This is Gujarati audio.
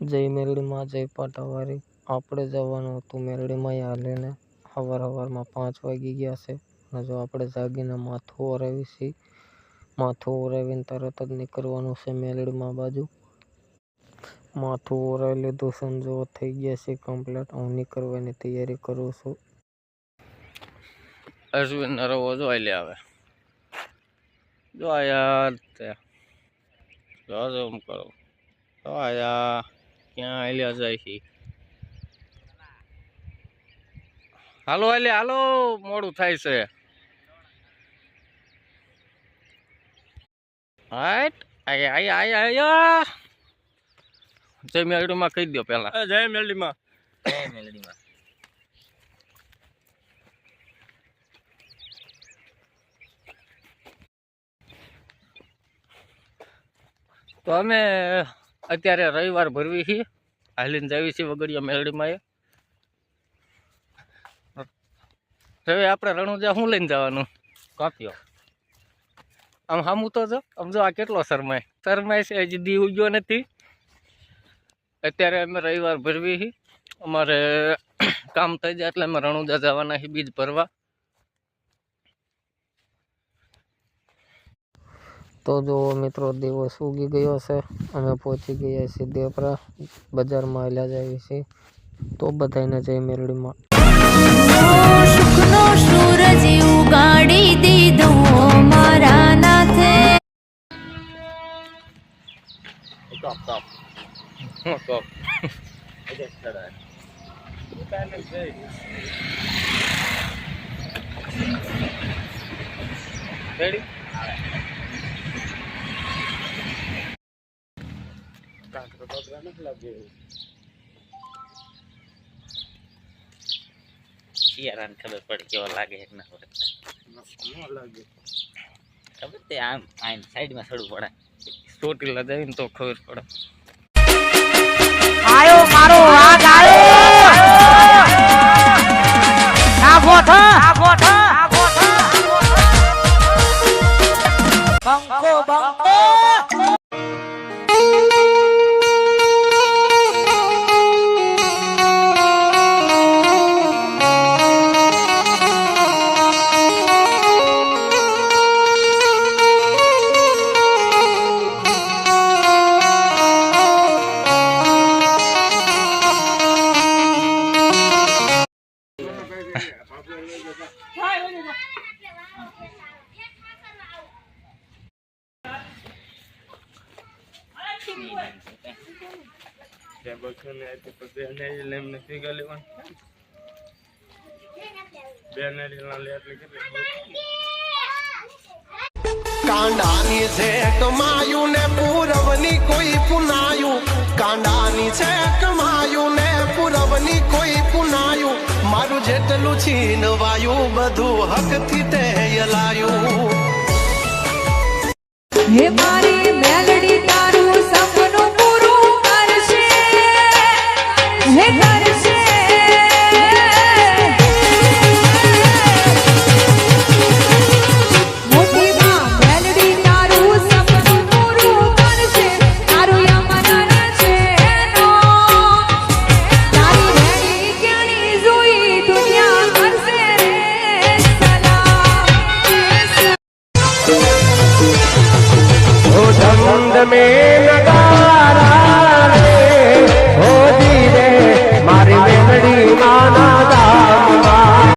જય મેલડીમાં જય પાટાવારી આપણે જવાનું હતું મેલડીમાં હાલીને સવારમાં 5 વાગી ગયા છે અને જો આપણે જાગીને માથું ઓરાવી છીએ માથું ઓરાવીને તરત જ નીકળવાનું છે મેલડીમાં બાજુ માથું ઓરાવી લીધું છે જો થઈ ગયા છે કમ્પ્લીટ હું નીકળવાની તૈયારી કરું છું અશ્વિન રવો જો લે આવે જો યાર જો એમ કરો જો યાર ક્યાં આલ્યા જાય છે હાલો હાલો મોડું થાય છે હાટ આયા જય મેલડીમાં કહી દો પેલા જય મેલડીમાં તો અમે અત્યારે રવિવાર ભરવી છીએ હાલીને જાવી છીએ વગડિયા મેલડીમાં હવે આપણે રણુજા શું લઈને જવાનું કાપ્યો આમ સામું તો જો આમ જો આ કેટલો શરમાય છે હજી દી ઉગ્યો નથી અત્યારે અમે રવિવાર ભરવી છીએ અમારે કામ થઈ જાય એટલે અમે રણુજા જવાના છીએ બીજ ભરવા તો જો મિત્રો દિવસ ઉગી ગયો છે અમે પહોંચી ગયા છીએ દેવપરા બજારમાં હાલ્યા જઈએ છીએ તો બધાને જય મેલડીમાં સુખનો સૂરજ ઉગાડી દીધો મારા નાથે રેડી શિયાળાને ખબર પડી કેવો લાગે એક ના લાગે ખબર તે આમ આમ સાઈડમાં સડવું પડે ચોટીલા જાય ને તો ખબર પડે આયો મારો વાઘ આયો આ ગોઠા બંકો કાંડાની છે કમાયું ને પૂરવની કોઈ પુનાયું કાંડાની છે કમાયું ને પૂરવની કોઈ પુનાયું મારું જેટલું છીનવાયું બધું હકથી તે યલાયું હે મારી મેલ